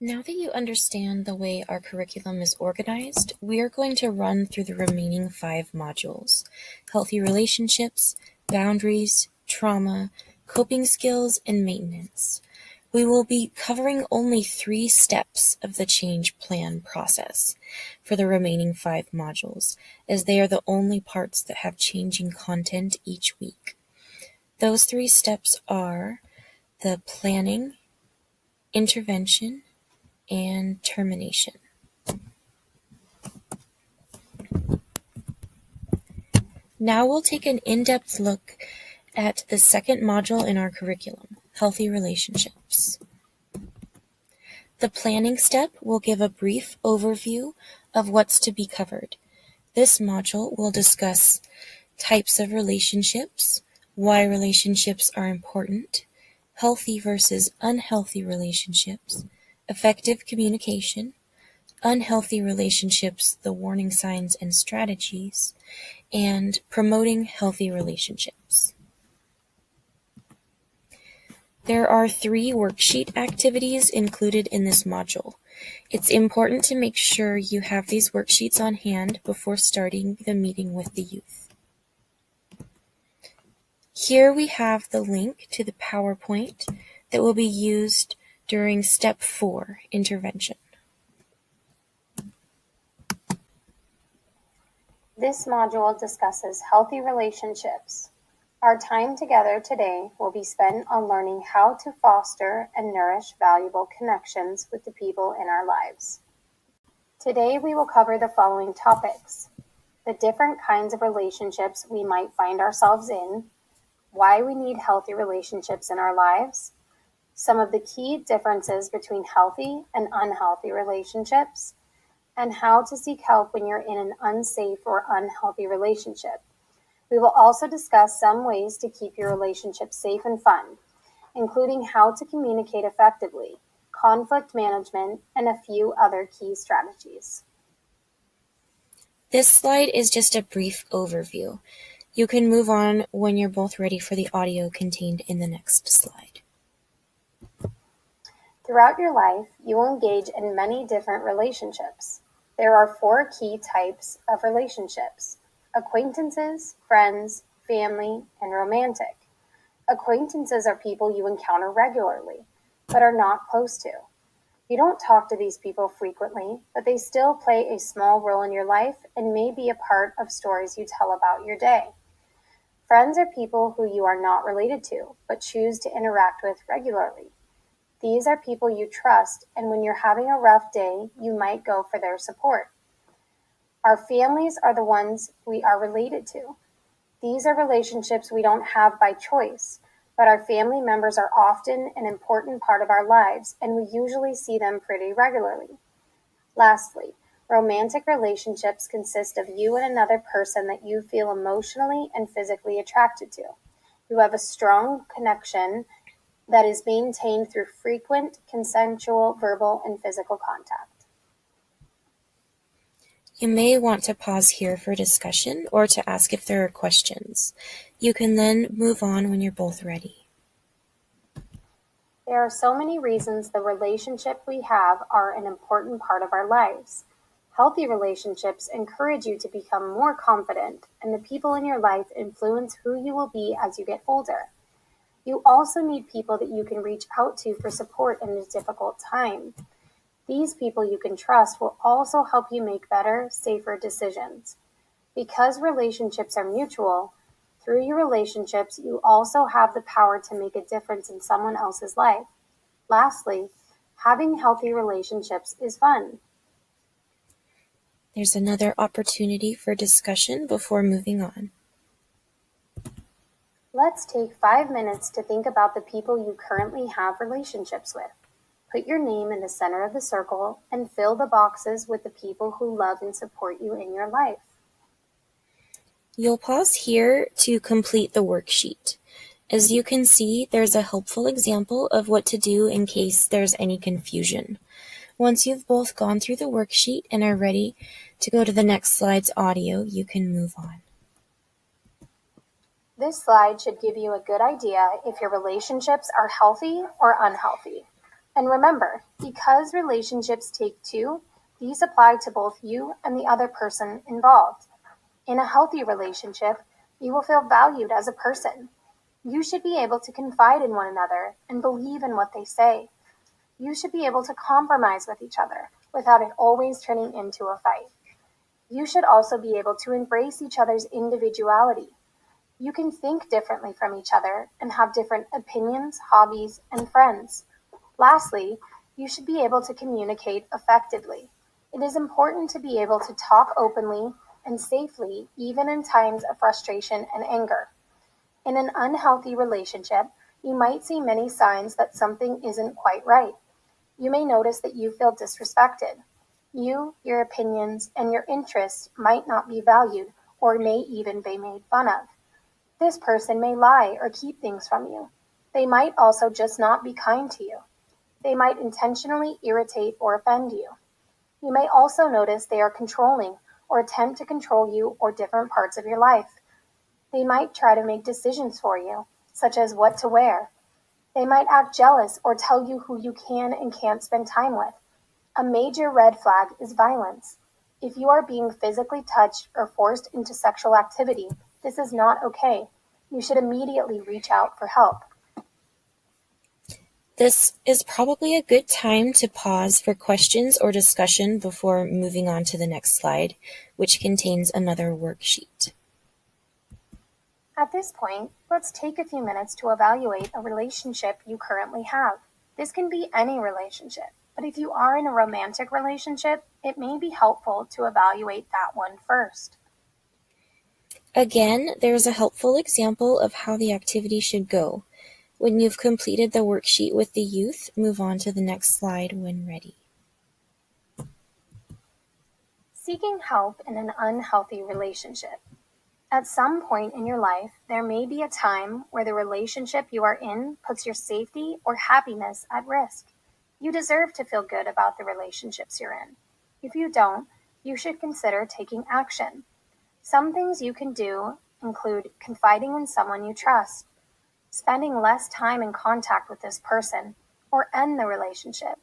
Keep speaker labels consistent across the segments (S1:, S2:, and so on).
S1: Now that you understand the way our curriculum is organized, we are going to run through the remaining 5 modules: healthy relationships, boundaries, trauma, coping skills, and maintenance. We will be covering only 3 steps of the change plan process for the remaining 5 modules, as they are the only parts that have changing content each week. Those 3 steps are the planning, intervention, and termination. Now we'll take an in-depth look at the second module in our curriculum, healthy relationships. The planning step will give a brief overview of what's to be covered. This module will discuss types of relationships, why relationships are important, healthy versus unhealthy relationships, effective communication, unhealthy relationships, the warning signs and strategies, and promoting healthy relationships. There are 3 worksheet activities included in this module. It's important to make sure you have these worksheets on hand before starting the meeting with the youth. Here we have the link to the PowerPoint that will be used during Step 4, Intervention.
S2: This module discusses healthy relationships. Our time together today will be spent on learning how to foster and nourish valuable connections with the people in our lives. Today we will cover the following topics: the different kinds of relationships we might find ourselves in, why we need healthy relationships in our lives, some of the key differences between healthy and unhealthy relationships, and how to seek help when you're in an unsafe or unhealthy relationship. We will also discuss some ways to keep your relationship safe and fun, including how to communicate effectively, conflict management, and a few other key strategies.
S1: This slide is just a brief overview. You can move on when you're both ready for the audio contained in the next slide.
S2: Throughout your life, you will engage in many different relationships. There are 4 key types of relationships: acquaintances, friends, family, and romantic. Acquaintances are people you encounter regularly, but are not close to. You don't talk to these people frequently, but they still play a small role in your life and may be a part of stories you tell about your day. Friends are people who you are not related to, but choose to interact with regularly. These are people you trust, and when you're having a rough day, you might go for their support. Our families are the ones we are related to. These are relationships we don't have by choice, but our family members are often an important part of our lives, and we usually see them pretty regularly. Lastly, romantic relationships consist of you and another person that you feel emotionally and physically attracted to. You have a strong connection that is maintained through frequent, consensual, verbal, and physical contact.
S1: You may want to pause here for discussion or to ask if there are questions. You can then move on when you're both ready.
S2: There are so many reasons the relationship we have are an important part of our lives. Healthy relationships encourage you to become more confident, and the people in your life influence who you will be as you get older. You also need people that you can reach out to for support in a difficult time. These people you can trust will also help you make better, safer decisions. Because relationships are mutual, through your relationships, you also have the power to make a difference in someone else's life. Lastly, having healthy relationships is fun.
S1: There's another opportunity for discussion before moving on.
S2: Let's take 5 minutes to think about the people you currently have relationships with. Put your name in the center of the circle and fill the boxes with the people who love and support you in your life.
S1: You'll pause here to complete the worksheet. As you can see, there's a helpful example of what to do in case there's any confusion. Once you've both gone through the worksheet and are ready to go to the next slide's audio, you can move on.
S2: This slide should give you a good idea if your relationships are healthy or unhealthy. And remember, because relationships take two, these apply to both you and the other person involved. In a healthy relationship, you will feel valued as a person. You should be able to confide in one another and believe in what they say. You should be able to compromise with each other without it always turning into a fight. You should also be able to embrace each other's individuality. You can think differently from each other and have different opinions, hobbies, and friends. Lastly, you should be able to communicate effectively. It is important to be able to talk openly and safely, even in times of frustration and anger. In an unhealthy relationship, you might see many signs that something isn't quite right. You may notice that you feel disrespected. You, your opinions, and your interests might not be valued or may even be made fun of. This person may lie or keep things from you. They might also just not be kind to you. They might intentionally irritate or offend you. You may also notice they are controlling or attempt to control you or different parts of your life. They might try to make decisions for you, such as what to wear. They might act jealous or tell you who you can and can't spend time with. A major red flag is violence. If you are being physically touched or forced into sexual activity, this is not okay. You should immediately reach out for help.
S1: This is probably a good time to pause for questions or discussion before moving on to the next slide, which contains another worksheet.
S2: At this point, let's take a few minutes to evaluate a relationship you currently have. This can be any relationship, but if you are in a romantic relationship, it may be helpful to evaluate that one first.
S1: Again, there's a helpful example of how the activity should go. When you've completed the worksheet with the youth, move on to the next slide when ready.
S2: Seeking help in an unhealthy relationship. At some point in your life, there may be a time where the relationship you are in puts your safety or happiness at risk. You deserve to feel good about the relationships you're in. If you don't, you should consider taking action. Some things you can do include confiding in someone you trust, spending less time in contact with this person, or end the relationship.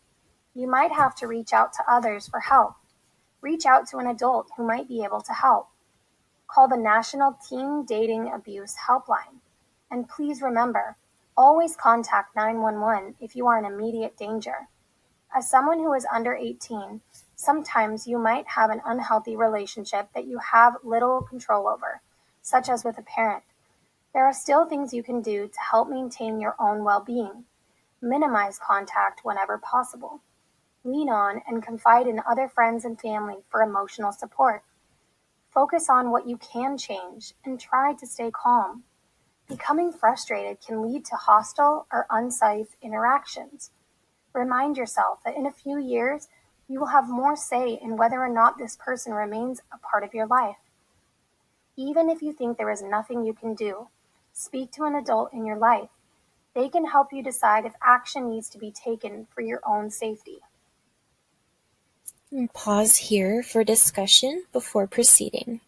S2: You might have to reach out to others for help. Reach out to an adult who might be able to help. Call the National Teen Dating Abuse Helpline. And please remember, always contact 911 if you are in immediate danger. As someone who is under 18, sometimes you might have an unhealthy relationship that you have little control over, such as with a parent. There are still things you can do to help maintain your own well-being. Minimize contact whenever possible. Lean on and confide in other friends and family for emotional support. Focus on what you can change and try to stay calm. Becoming frustrated can lead to hostile or unsafe interactions. Remind yourself that in a few years, you will have more say in whether or not this person remains a part of your life. Even if you think there is nothing you can do, speak to an adult in your life. They can help you decide if action needs to be taken for your own safety.
S1: And pause here for discussion before proceeding.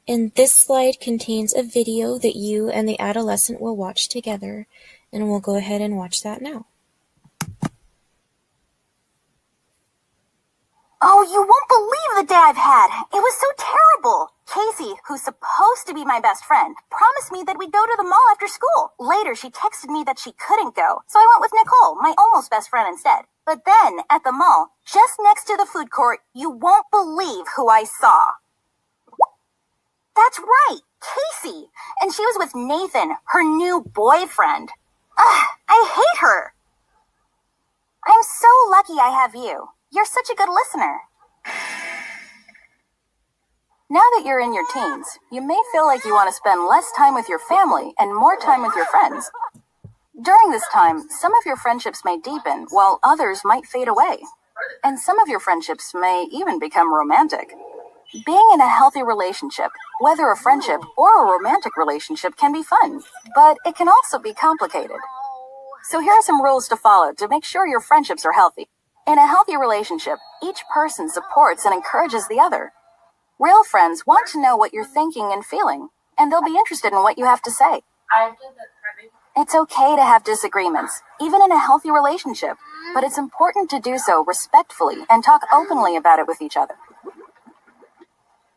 S1: And this slide contains a video that you and the adolescent will watch together, and we'll go ahead and watch that now.
S3: Oh, you won't believe the day I've had. It was so terrible. Casey, who's supposed to be my best friend, promised me that we'd go to the mall after school. Later, she texted me that she couldn't go, so I went with Nicole, my almost best friend, instead. But then, at the mall, just next to the food court, you won't believe who I saw. That's right, Casey. And she was with Nathan, her new boyfriend. Ugh, I hate her. I'm so lucky I have you. You're such a good listener. Now that you're in your teens, you may feel like you want to spend less time with your family and more time with your friends. During this time, some of your friendships may deepen, while others might fade away. And some of your friendships may even become romantic. Being in a healthy relationship, whether a friendship or a romantic relationship, can be fun, but it can also be complicated. So here are some rules to follow to make sure your friendships are healthy. In a healthy relationship, each person supports and encourages the other. Real friends want to know what you're thinking and feeling, and they'll be interested in what you have to say. It's okay to have disagreements, even in a healthy relationship, but it's important to do so respectfully and talk openly about it with each other.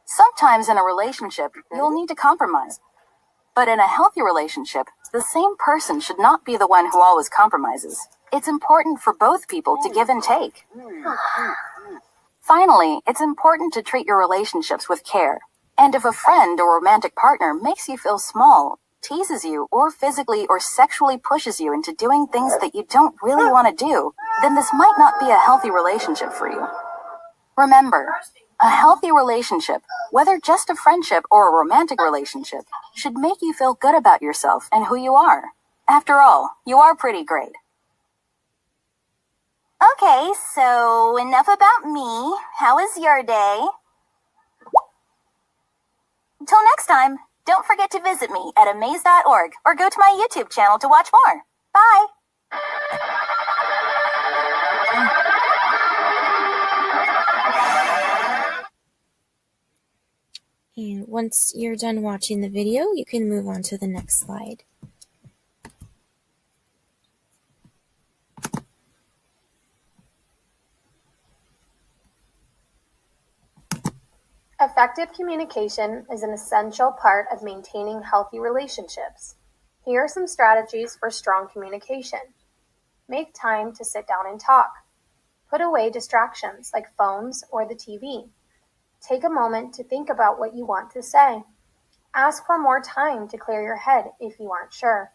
S3: Sometimes in a relationship, you'll need to compromise. But in a healthy relationship, the same person should not be the one who always compromises. It's important for both people to give and take. Finally, it's important to treat your relationships with care. And if a friend or romantic partner makes you feel small, teases you, or physically or sexually pushes you into doing things that you don't really want to do, then this might not be a healthy relationship for you. Remember, a healthy relationship, whether just a friendship or a romantic relationship, should make you feel good about yourself and who you are. After all, you are pretty great. Okay, so enough about me. How was your day? Till next time, don't forget to visit me at amaze.org or go to my YouTube channel to watch more. Bye!
S1: And once you're done watching the video, you can move on to the next slide.
S2: Effective communication is an essential part of maintaining healthy relationships. Here are some strategies for strong communication. Make time to sit down and talk. Put away distractions like phones or the TV. Take a moment to think about what you want to say. Ask for more time to clear your head if you aren't sure.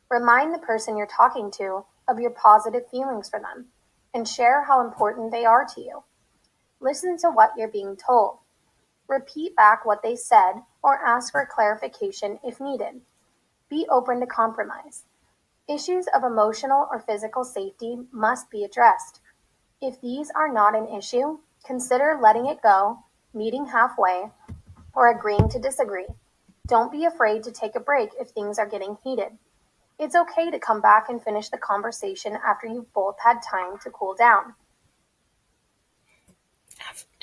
S2: Remind the person you're talking to of your positive feelings for them and share how important they are to you. Listen to what you're being told. Repeat back what they said or ask for clarification if needed. Be open to compromise. Issues of emotional or physical safety must be addressed. If these are not an issue, consider letting it go, meeting halfway, or agreeing to disagree. Don't be afraid to take a break if things are getting heated. It's okay to come back and finish the conversation after you've both had time to cool down.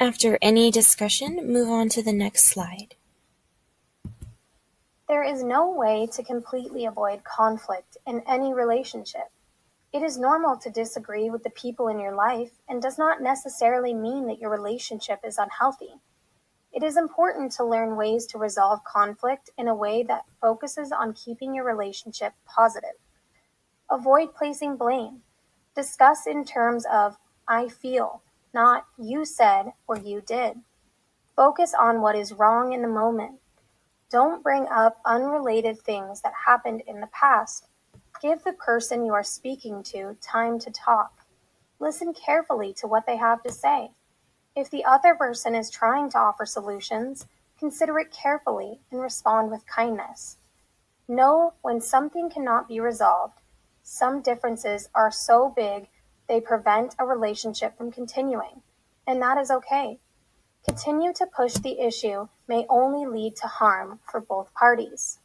S1: After any discussion, move on to the next slide.
S2: There is no way to completely avoid conflict in any relationship. It is normal to disagree with the people in your life and does not necessarily mean that your relationship is unhealthy. It is important to learn ways to resolve conflict in a way that focuses on keeping your relationship positive. Avoid placing blame. Discuss in terms of I feel, not you said or you did. Focus on what is wrong in the moment. Don't bring up unrelated things that happened in the past. Give the person you are speaking to time to talk. Listen carefully to what they have to say. If the other person is trying to offer solutions, consider it carefully and respond with kindness. Know when something cannot be resolved. Some differences are so big they prevent a relationship from continuing, and that is okay. Continue to push the issue may only lead to harm for both parties.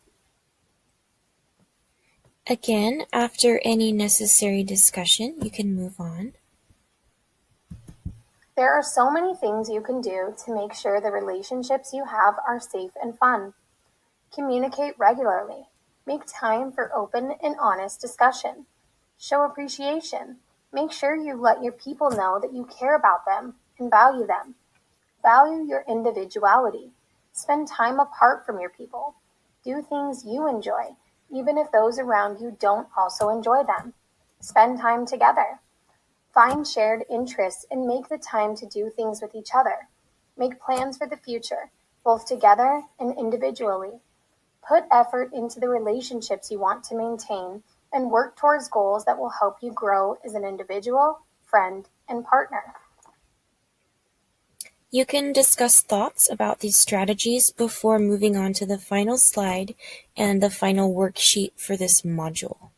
S1: Again, after any necessary discussion, you can move on.
S2: There are so many things you can do to make sure the relationships you have are safe and fun. Communicate regularly. Make time for open and honest discussion. Show appreciation. Make sure you let your people know that you care about them and value them. Value your individuality. Spend time apart from your people. Do things you enjoy, even if those around you don't also enjoy them. Spend time together. Find shared interests and make the time to do things with each other. Make plans for the future, both together and individually. Put effort into the relationships you want to maintain and work towards goals that will help you grow as an individual, friend, and partner.
S1: You can discuss thoughts about these strategies before moving on to the final slide and the final worksheet for this module.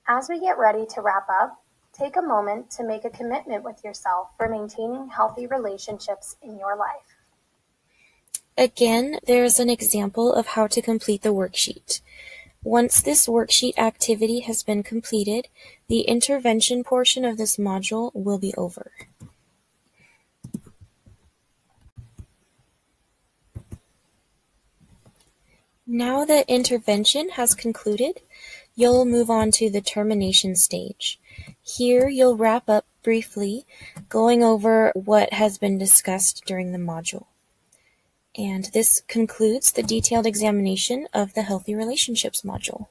S2: As we get ready to wrap up, take a moment to make a commitment with yourself for maintaining healthy relationships in your life.
S1: Again, there is an example of how to complete the worksheet. Once this worksheet activity has been completed, the intervention portion of this module will be over. Now that intervention has concluded, you'll move on to the termination stage. Here you'll wrap up briefly, going over what has been discussed during the module. And this concludes the detailed examination of the Healthy Relationships module.